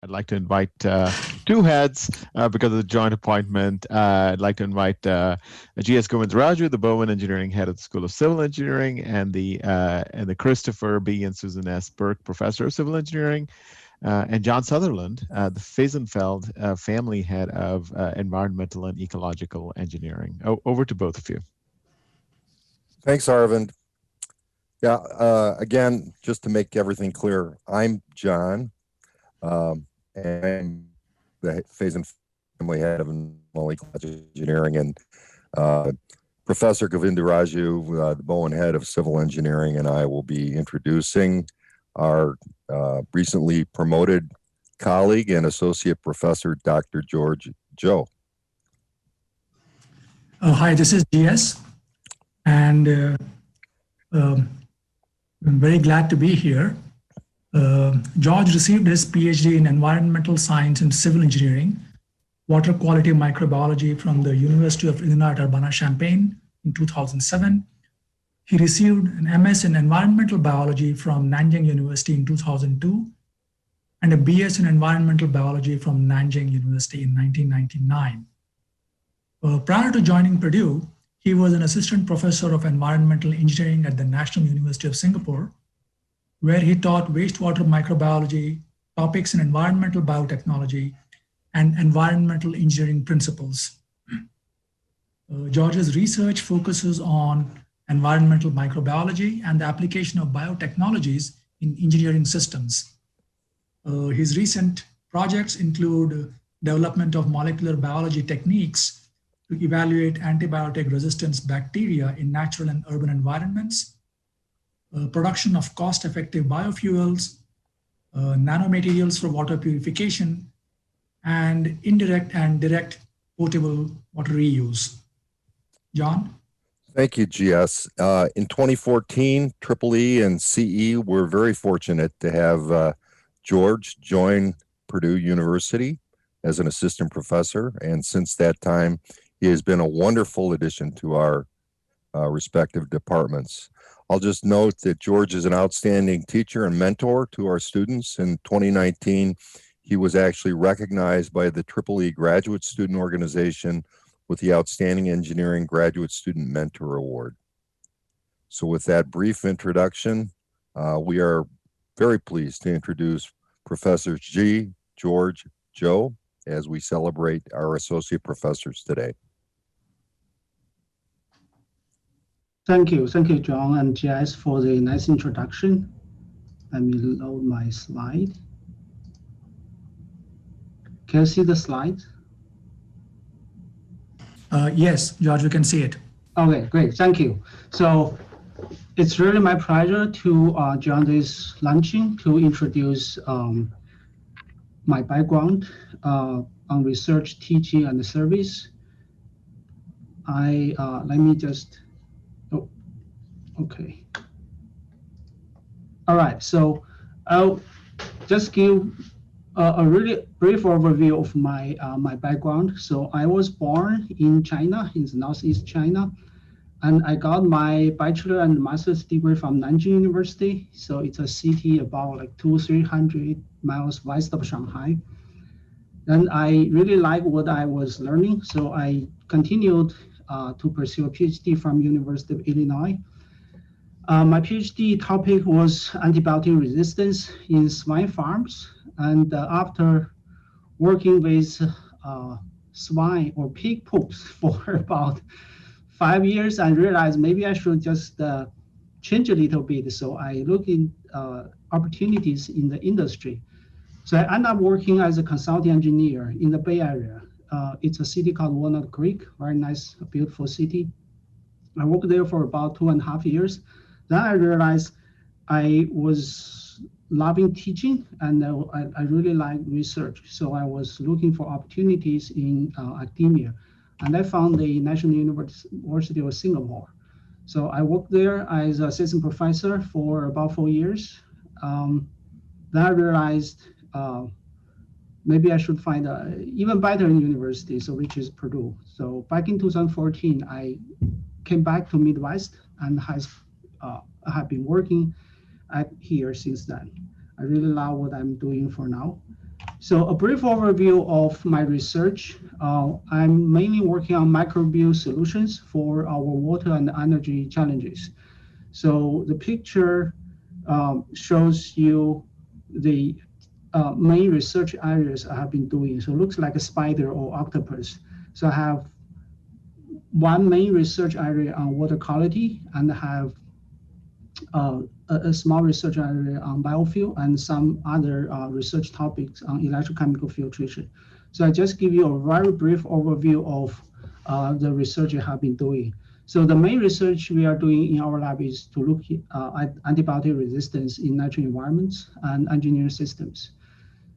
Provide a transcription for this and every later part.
I'd like to invite two heads because of the joint appointment. I'd like to invite G.S. Govindaraju, the Bowen Engineering Head of the School of Civil Engineering, and the Christopher B. and Susan S. Burke Professor of Civil Engineering, and John Sutherland, the Faisenfeld Family Head of Environmental and Ecological Engineering. Over to both of you. Thanks, Arvind. Yeah, again, just to make everything clear, I'm John. And the Faison Family Head of Ecological Engineering, and Professor Govindaraju, the Bowen Head of Civil Engineering, and I will be introducing our recently promoted colleague and Associate Professor, Dr. George Zhou. Hi, this is GS, and I'm very glad to be here. George received his PhD in Environmental Science and Civil Engineering, Water Quality Microbiology from the University of Illinois at Urbana-Champaign in 2007. He received an MS in Environmental Biology from Nanjing University in 2002, and a BS in Environmental Biology from Nanjing University in 1999. Prior to joining Purdue, he was an assistant professor of environmental engineering at the National University of Singapore, where he taught wastewater microbiology, topics in environmental biotechnology, and environmental engineering principles. George's research focuses on environmental microbiology and the application of biotechnologies in engineering systems. His recent projects include development of molecular biology techniques to evaluate antibiotic-resistant bacteria in natural and urban environments, production of cost-effective biofuels, nanomaterials for water purification, and indirect and direct potable water reuse. John? Thank you, GS. In 2014, EEE and CE were very fortunate to have George join Purdue University as an assistant professor, and since that time, he has been a wonderful addition to our respective departments. I'll just note that George is an outstanding teacher and mentor to our students. In 2019, he was actually recognized by the EEE Graduate Student Organization with the Outstanding Engineering Graduate Student Mentor Award. So with that brief introduction, we are very pleased to introduce Professor Zhi George Zhou as we celebrate our associate professors today. Thank you, John and GS, for the nice introduction. Let me load my slide. Can you see the slide? Yes, George, we can see it. Okay, great, thank you. So it's really my pleasure to join this luncheon to introduce my background on research, teaching, and service. Let me just, okay. All right, so I'll just give a really brief overview of my my background. So I was born in China, in Northeast China, and I got my bachelor and master's degree from Nanjing University. So it's a city about like 200-300 miles west of Shanghai. And I really liked what I was learning, so I continued to pursue a PhD from University of Illinois. My PhD topic was antibiotic resistance in swine farms. And after working with swine or pig poops for about 5 years, I realized maybe I should just change a little bit. So I looked in opportunities in the industry. So I ended up working as a consulting engineer in the Bay Area. It's a city called Walnut Creek, very nice, beautiful city. I worked there for about 2.5 years. Then I realized I was loving teaching, and I really like research. So I was looking for opportunities in academia, and I found the National University of Singapore. So I worked there as an assistant professor for about 4 years. Then I realized maybe I should find an even better university, so which is Purdue. So back in 2014, I came back to Midwest and have been working here since then. I really love what I'm doing for now. So a brief overview of my research. I'm mainly working on microbial solutions for our water and energy challenges. So the picture shows you the main research areas I have been doing. So it looks like a spider or octopus. So I have one main research area on water quality and have a small research area on biofuel and some other research topics on electrochemical filtration. So I just give you a very brief overview of the research I have been doing. So the main research we are doing in our lab is to look at antibiotic resistance in natural environments and engineering systems.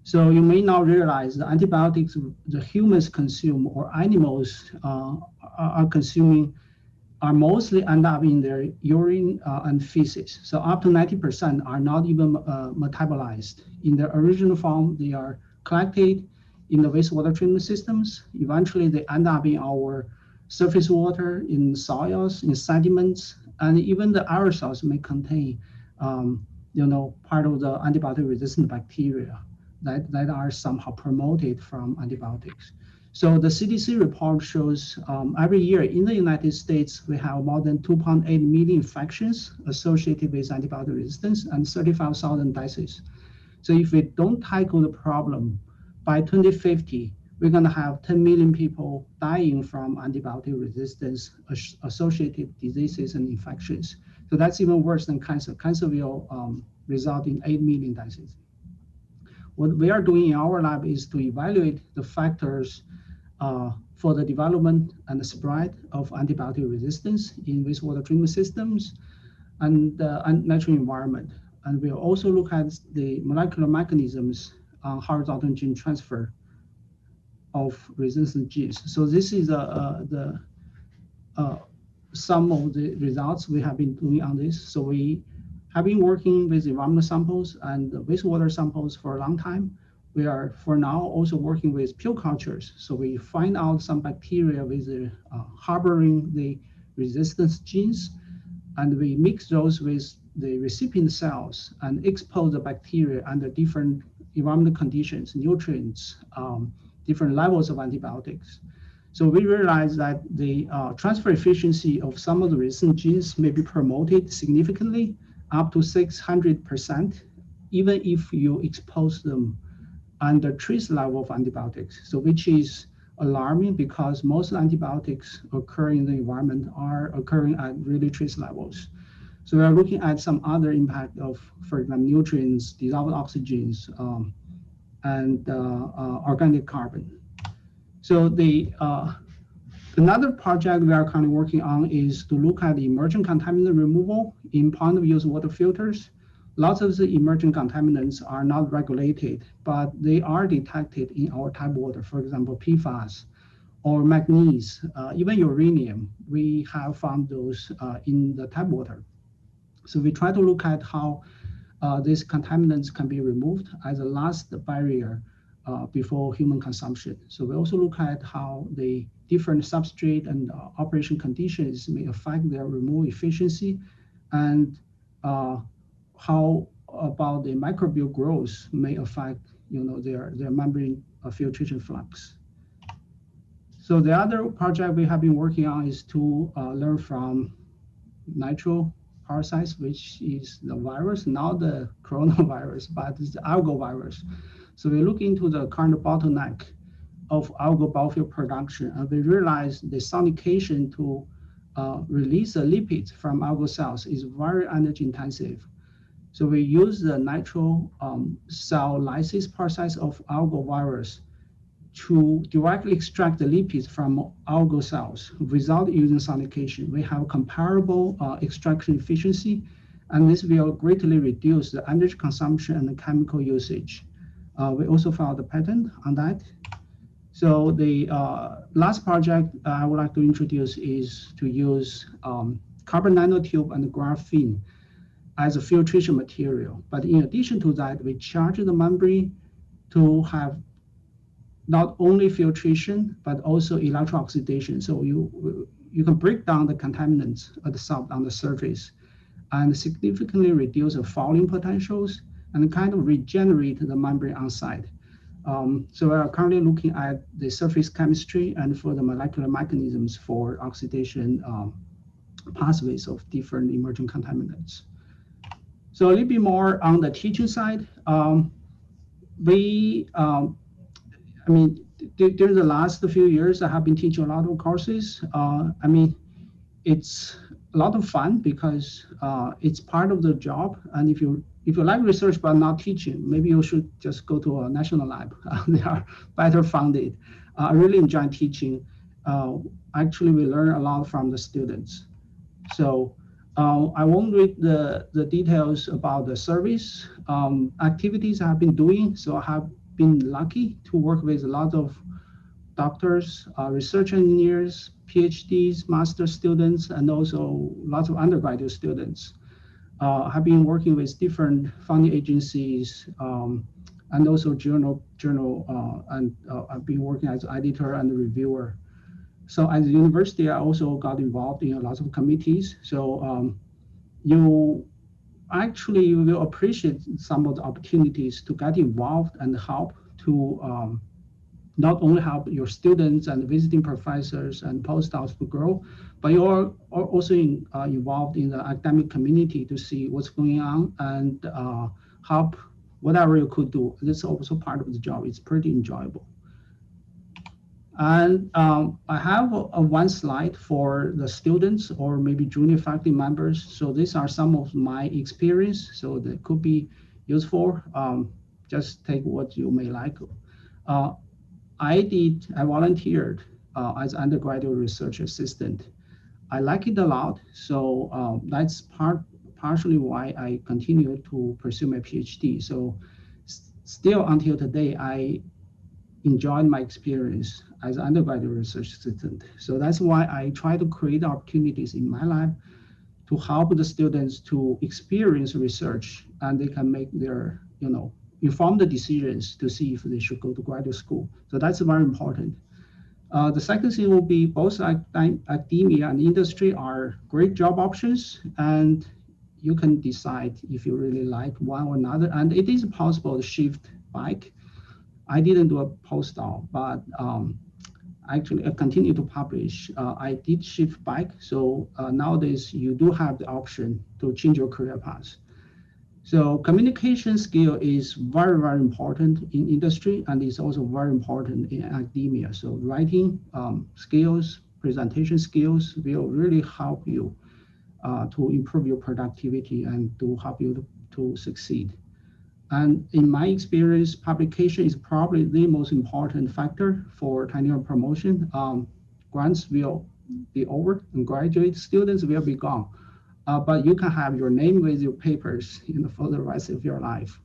So you may not realize the antibiotics the humans consume or animals are consuming are mostly end up in their urine and feces. So up to 90% are not even metabolized. In their original form, they are collected in the wastewater treatment systems. Eventually, they end up in our surface water, in soils, in sediments, and even the aerosols may contain, part of the antibiotic-resistant bacteria that are somehow promoted from antibiotics. So the CDC report shows every year in the United States, we have more than 2.8 million infections associated with antibiotic resistance and 35,000 deaths. So if we don't tackle the problem, by 2050, we're going to have 10 million people dying from antibiotic resistance associated diseases and infections. So that's even worse than cancer. Cancer will result in 8 million deaths. What we are doing in our lab is to evaluate the factors for the development and the spread of antibiotic resistance in wastewater treatment systems and natural environment. And we'll also look at the molecular mechanisms on horizontal gene transfer of resistant genes. So this is some of the results we have been doing on this. So we have been working with environmental samples and wastewater samples for a long time. We are, for now, also working with pill cultures. So we find out some bacteria with harboring the resistance genes, and we mix those with the recipient cells and expose the bacteria under different environmental conditions, nutrients, different levels of antibiotics. So we realized that the transfer efficiency of some of the resistant genes may be promoted significantly, up to 600%, even if you expose them under trace level of antibiotics. So which is alarming because most antibiotics occurring in the environment are occurring at really trace levels. So we are looking at some other impact of, for example, nutrients, dissolved oxygens, and organic carbon. So another project we are currently working on is to look at the emergent contaminant removal in point-of-use water filters. Lots of the emergent contaminants are not regulated, but they are detected in our tap water. For example, PFAS or manganese, even uranium. We have found those in the tap water. So we try to look at how these contaminants can be removed as a last barrier before human consumption. So we also look at how the different substrate and operation conditions may affect their removal efficiency, and how about the microbial growth may affect their membrane filtration flux. So the other project we have been working on is to learn from natural parasites, which is the virus, not the coronavirus, but it's the algal virus. So we look into the current bottleneck of algal biofuel production, and we realize the sonication to release the lipids from algal cells is very energy intensive. So we use the natural cell lysis parasites of algal virus to directly extract the lipids from algal cells without using sonication. We have comparable extraction efficiency, and this will greatly reduce the energy consumption and the chemical usage. We also filed a patent on that. So the last project I would like to introduce is to use carbon nanotube and graphene as a filtration material. But in addition to that, we charge the membrane to have not only filtration, but also electrooxidation. So you can break down the contaminants on the surface and significantly reduce the fouling potentials and kind of regenerate the membrane on site. So we are currently looking at the surface chemistry and for the molecular mechanisms for oxidation pathways of different emerging contaminants. So a little bit more on the teaching side. I mean, during the last few years, I have been teaching a lot of courses. I mean, it's a lot of fun because it's part of the job. And if you like research but not teaching, maybe you should just go to a national lab. They are better funded. I really enjoy teaching. Actually, we learn a lot from the students. So I won't read the details about the service activities I have been doing. So I have been lucky to work with a lot of doctors, research engineers, PhDs, master students, and also lots of undergraduate students. I've been working with different funding agencies and also journal, and I've been working as editor and reviewer. So at the university, I also got involved in a lot of committees. So you actually will appreciate some of the opportunities to get involved and help to not only help your students and visiting professors and postdocs to grow, but you're also involved in the academic community to see what's going on and help whatever you could do. This is also part of the job. It's pretty enjoyable. And I have one slide for the students or maybe junior faculty members. So these are some of my experience. So that could be useful. Just take what you may like. I volunteered as undergraduate research assistant. I like it a lot. So that's partially why I continue to pursue my PhD. So still until today, I enjoyed my experience as an undergraduate research assistant. So that's why I try to create opportunities in my lab to help the students to experience research and they can make their, informed decisions to see if they should go to graduate school. So that's very important. The second thing will be both academia and industry are great job options, and you can decide if you really like one or another. And it is possible to shift back. I didn't do a postdoc, but actually I continue to publish. I did shift back. So nowadays you do have the option to change your career path. So communication skill is very, very important in industry, and it's also very important in academia. So writing skills, presentation skills will really help you to improve your productivity and to help you to succeed. And in my experience, publication is probably the most important factor for tenure promotion. Grants will be over and graduate students will be gone. But you can have your name with your papers for the rest of your life.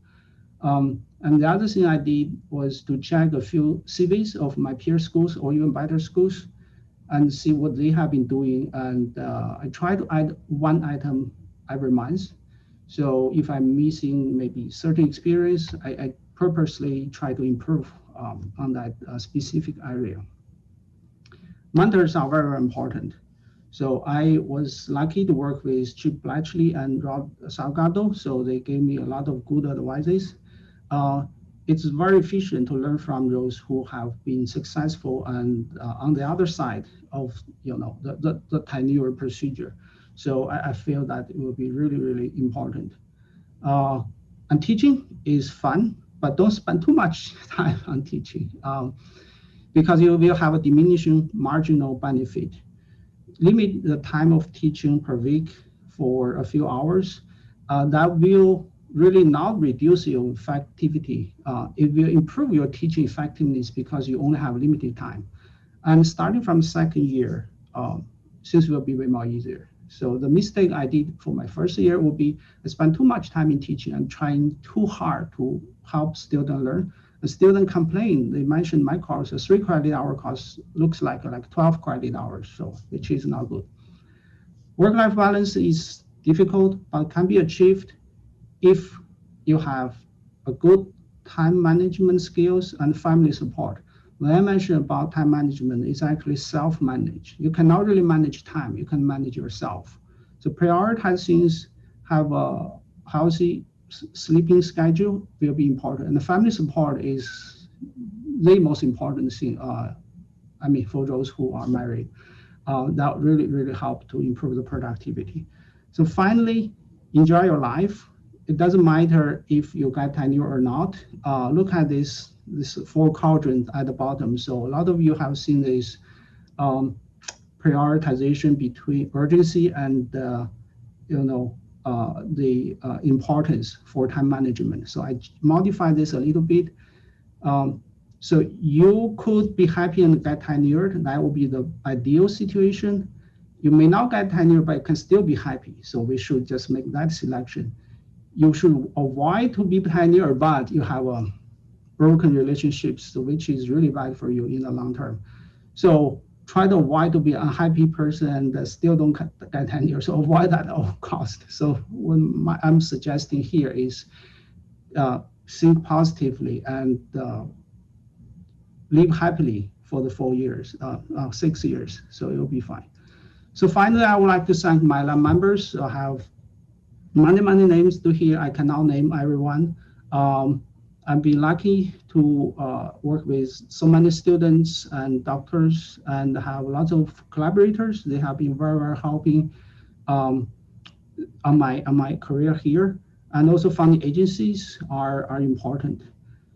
And the other thing I did was to check a few CVs of my peer schools or even better schools and see what they have been doing. And I try to add one item every month. So if I'm missing maybe certain experience, I purposely try to improve on that specific area. Mentors are very, very important. So I was lucky to work with Chip Blatchley and Rob Salgado. So they gave me a lot of good advices. It's very efficient to learn from those who have been successful and on the other side of the tenure procedure. So I feel that it will be really, really important. And teaching is fun, but don't spend too much time on teaching because you will have a diminishing marginal benefit. Limit the time of teaching per week for a few hours. That will really not reduce your effectivity. It will improve your teaching effectiveness because you only have limited time. And starting from second year, things will be way more easier. So the mistake I did for my first year would be I spent too much time in teaching and trying too hard to help students learn. The student complained. They mentioned my course, a 3 credit hour course looks like 12 credit hours, so which is not good. Work-life balance is difficult, but can be achieved if you have a good time management skills and family support. When I mentioned about time management, it's actually self-managed. You cannot really manage time, you can manage yourself. So prioritize things, have a healthy sleeping schedule will be important. And the family support is the most important thing. I mean, for those who are married, that really help to improve the productivity. So finally, enjoy your life. It doesn't matter if you get tenure or not. Look at this four quadrant at the bottom. So a lot of you have seen this prioritization between urgency and the importance for time management. So I modify this a little bit. So you could be happy and get tenured. That would be the ideal situation. You may not get tenured, but you can still be happy. So we should just make that selection. You should avoid to be tenured, but you have a broken relationships, which is really bad for you in the long term. So try to avoid to be an unhappy person and still don't get tenure. So avoid that at all cost. So what I'm suggesting here is think positively and live happily for the 4 years, 6 years. So it'll be fine. So finally, I would like to thank my lab members. I have many names to here. I cannot name everyone. I've been lucky to work with so many students and doctors and have lots of collaborators. They have been very helping on my career here. And also funding agencies are important.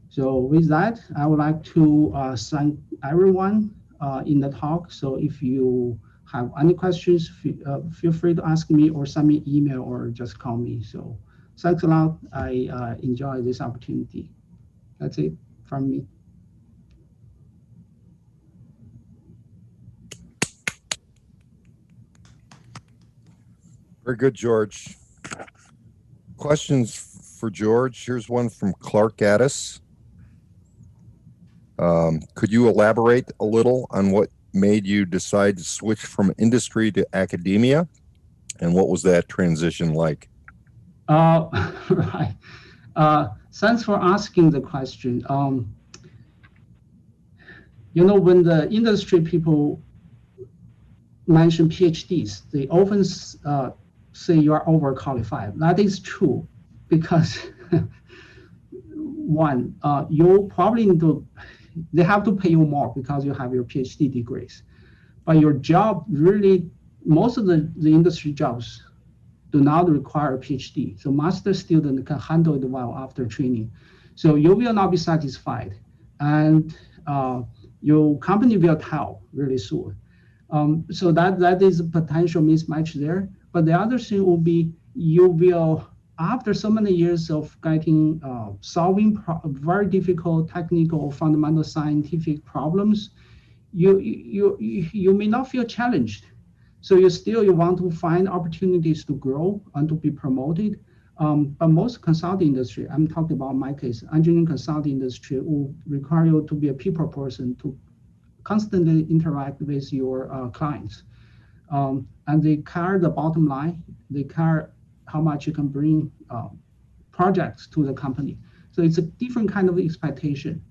So with that, I would like to thank everyone in the talk. So if you have any questions, feel free to ask me or send me email or just call me. So thanks a lot. I enjoy this opportunity. That's it from me. Very good, George. Questions for George. Here's one from Clark Gaddis. Could you elaborate a little on what made you decide to switch from industry to academia, and what was that transition like? Right. Thanks for asking the question. When the industry people mention PhDs, they often say you are overqualified. That is true because one, you probably need to, they have to pay you more because you have your PhD degrees. But your job really, most of the industry jobs do not require a PhD. So master student can handle it well after training. So you will not be satisfied. And your company will tell really soon. So that is a potential mismatch there. But the other thing will be you will, after so many years of getting solving very difficult technical fundamental scientific problems, you may not feel challenged. So you want to find opportunities to grow and to be promoted. But most consulting industry, I'm talking about my case, engineering consulting industry will require you to be a people person to constantly interact with your clients. And they care the bottom line. They care how much you can bring projects to the company. So it's a different kind of expectation.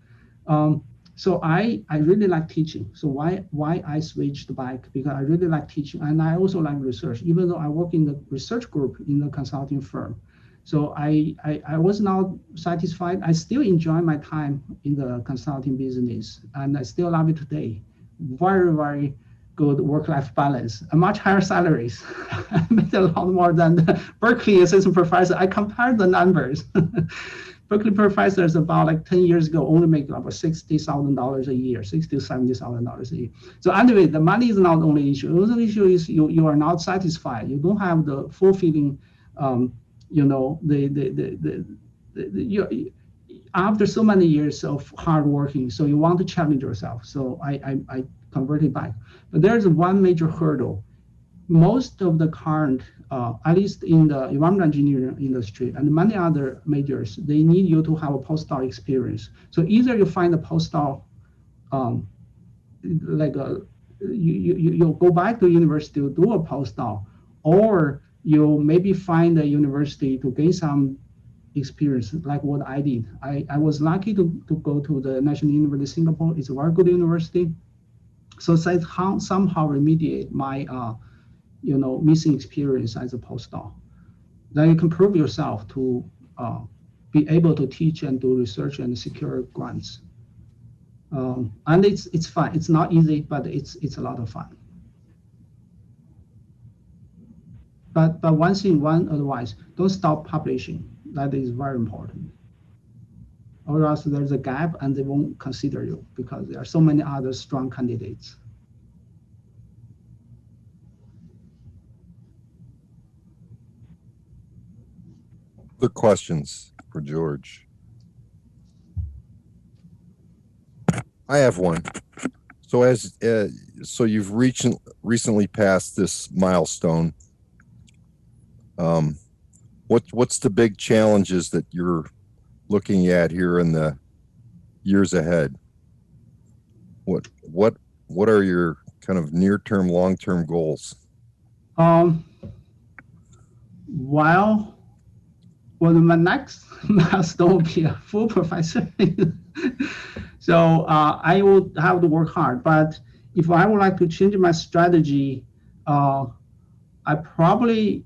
So I really like teaching. So why I switched back? Because I really like teaching, and I also like research, even though I work in the research group in the consulting firm. So I was not satisfied. I still enjoy my time in the consulting business, and I still love it today. Very good work-life balance, and much higher salaries. I made a lot more than the Berkeley assistant professor. I compared the numbers. Berkeley professors about like 10 years ago only make about $60,000 a year, $60,000 to $70,000 a year. So anyway, the money is not the only issue. The only issue is you are not satisfied. You don't have the fulfilling, after so many years of hard working, so you want to challenge yourself. So I converted back. But there's one major hurdle. Most of the current, at least in the environmental engineering industry and many other majors, they need you to have a postdoc experience. So either you find a postdoc, you go back to university to do a postdoc, or you maybe find a university to gain some experience like what I did. I was lucky to go to the National University of Singapore. It's a very good university. So that somehow remediate my missing experience as a postdoc. Then you can prove yourself to be able to teach and do research and secure grants. And it's fun. It's not easy, but it's a lot of fun. But one advice: don't stop publishing. That is very important. Or else there's a gap and they won't consider you because there are so many other strong candidates. Good questions for George. I have one. So so you've recently passed this milestone. What's the big challenges that you're looking at here in the years ahead? What are your kind of near-term, long-term goals? Well, my next milestone will be a full professor. So I would have to work hard. But if I would like to change my strategy, I probably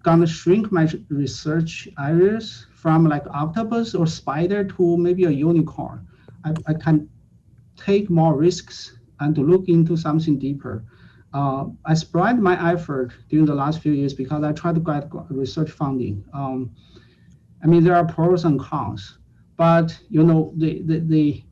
gonna shrink my research areas from like octopus or spider to maybe a unicorn. I can take more risks and to look into something deeper. I spread my effort during the last few years because I tried to get research funding. I mean, there are pros and cons, but you know, the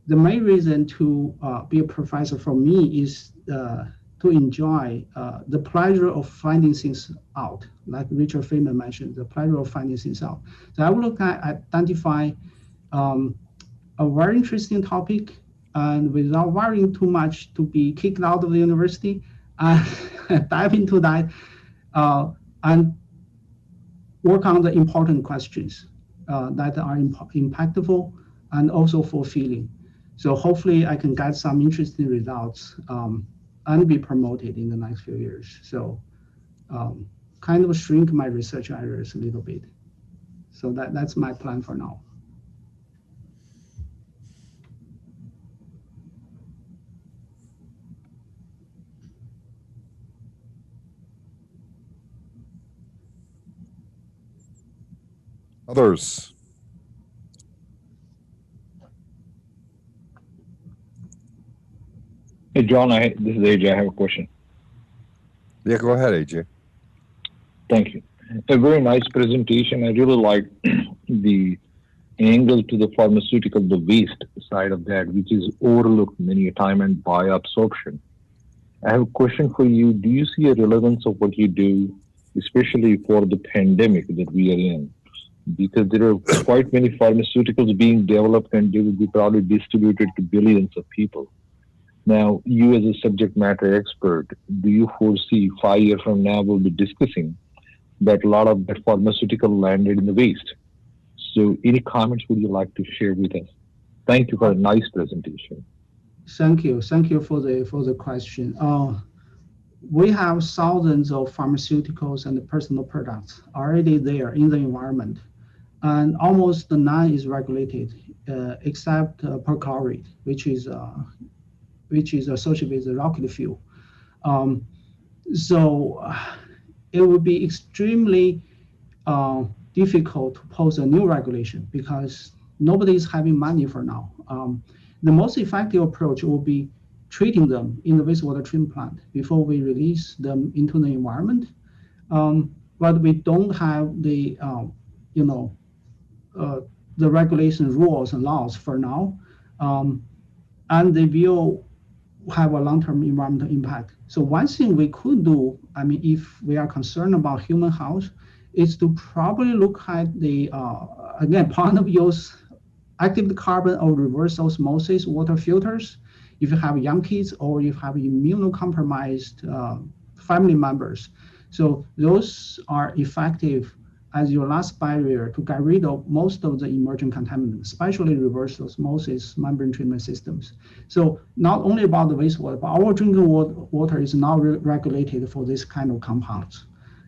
main reason to be a professor for me is to enjoy the pleasure of finding things out, like Richard Feynman mentioned, the pleasure of finding things out. So I would look at identify a very interesting topic, and without worrying too much to be kicked out of the university, dive into that and work on the important questions that are impactful and also fulfilling. So hopefully I can get some interesting results and be promoted in the next few years. So kind of shrink my research areas a little bit. So that's my plan for now. Others? Hey, John, this is AJ. I have a question. Yeah, go ahead, AJ. Thank you. A very nice presentation. I really like the angle to the pharmaceutical, the waste side of that, which is overlooked many a time, and bioabsorption. I have a question for you. Do you see a relevance of what you do, especially for the pandemic that we are in? Because there are quite many pharmaceuticals being developed and they will be probably distributed to billions of people. Now, you as a subject matter expert, do you foresee 5 years from now we'll be discussing that a lot of that pharmaceutical landed in the waste? So any comments would you like to share with us? Thank you for a nice presentation. Thank you for the question. We have thousands of pharmaceuticals and personal products already there in the environment, and almost none is regulated except perchlorate, which is associated with the rocket fuel. So it would be extremely difficult to pose a new regulation because nobody is having money for now. The most effective approach will be treating them in the wastewater treatment plant before we release them into the environment. But we don't have the the regulation rules and laws for now, and they will have a long-term environmental impact. So one thing we could do, I mean, if we are concerned about human health, is to probably look at the again point of use active carbon or reverse osmosis water filters. If you have young kids or you have immunocompromised family members, so those are effective as your last barrier to get rid of most of the emerging contaminants, especially reverse osmosis membrane treatment systems. So not only about the wastewater, but our drinking water is now regulated for this kind of compounds.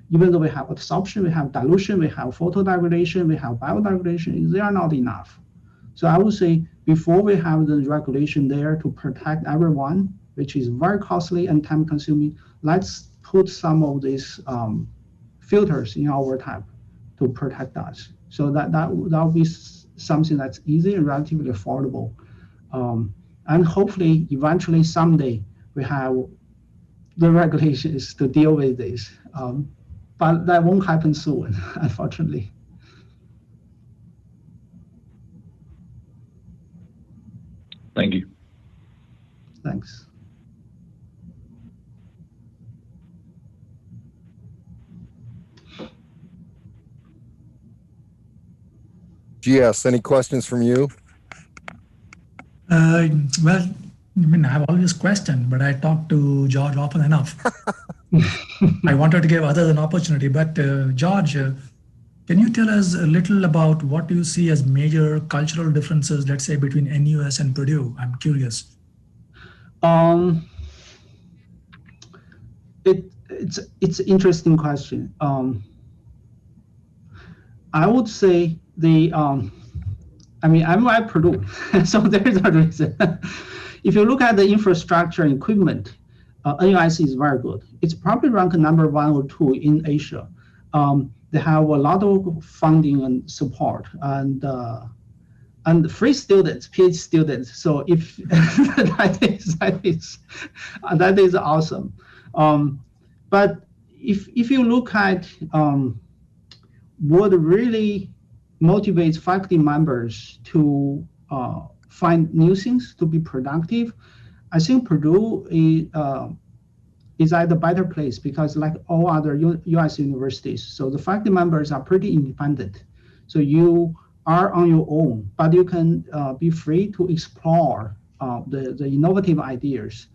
Even though we have absorption, we have dilution, we have photodegradation, we have biodegradation, they are not enough. So I would say before we have the regulation there to protect everyone, which is very costly and time consuming, let's put some of these filters in our tap to protect us. So that will be something that's easy and relatively affordable. And hopefully, eventually, someday, we have the regulations to deal with this. But that won't happen soon, unfortunately. Thank you. Thanks. GS, any questions from you? Well, I mean, I have always questioned, but I talk to George often enough. I wanted to give others an opportunity, but George, can you tell us a little about what you see as major cultural differences, let's say, between NUS and Purdue? I'm curious. It's an interesting question. I would say I mean, I'm at Purdue, so there's a reason. If you look at the infrastructure and equipment, NUIC is very good. It's probably ranked number 1 or 2 in Asia. They have a lot of funding and support, and free students, PhD students. So if that is awesome. But if you look at what really motivates faculty members to find new things, to be productive, I think Purdue is at a better place because like all other US universities, so the faculty members are pretty independent. So you are on your own, but you can be free to explore the innovative ideas.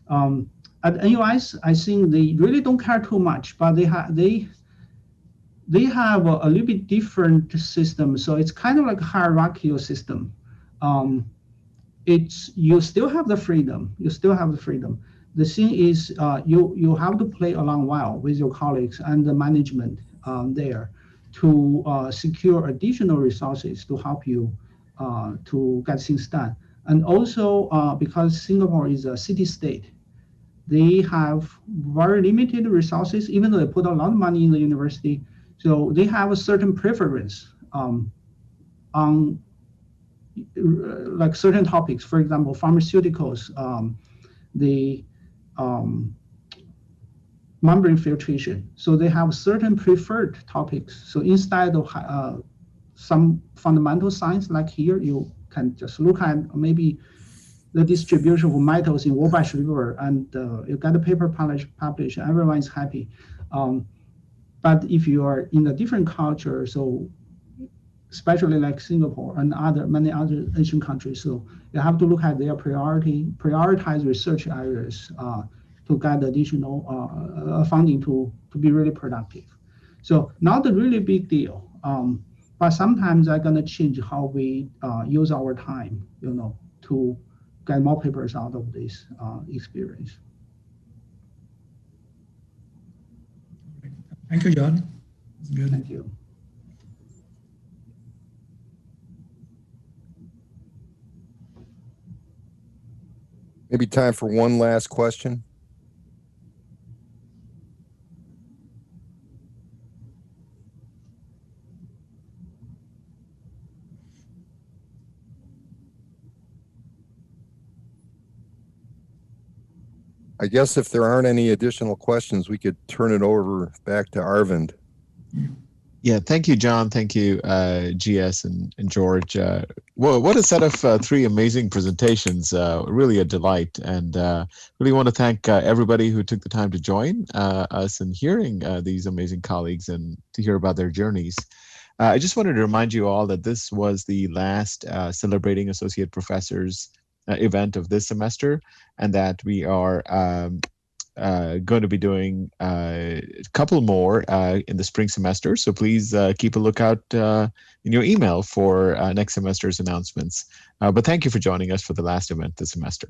At NUS, I think they really don't care too much, but they have a little bit different system. So it's kind of like a hierarchical system. You still have the freedom. You still have the freedom. The thing is, you have to play along well with your colleagues and the management there to secure additional resources to help you to get things done. And also because Singapore is a city-state, they have very limited resources, even though they put a lot of money in the university. So they have a certain preference on like certain topics. For example, pharmaceuticals, the membrane filtration. So they have certain preferred topics. So instead of some fundamental science like here, you can just look at maybe the distribution of metals in Wabash River, and you get a paper published, everyone's happy. But if you are in a different culture, so especially like Singapore and many other Asian countries, so you have to look at their prioritize research areas to get additional funding to be really productive. So not a really big deal, but sometimes I'm gonna change how we use our time, to get more papers out of this experience. Thank you, John. Good. Thank you. Maybe time for one last question. I guess if there aren't any additional questions, we could turn it over back to Arvind. Yeah, thank you, John. Thank you, GS and George. What a set of 3 amazing presentations. Really a delight. And really want to thank everybody who took the time to join us in hearing these amazing colleagues and to hear about their journeys. I just wanted to remind you all that this was the last Celebrating Associate Professors event of this semester, and that we are going to be doing a couple more in the spring semester. So please keep a lookout in your email for next semester's announcements. But thank you for joining us for the last event this semester.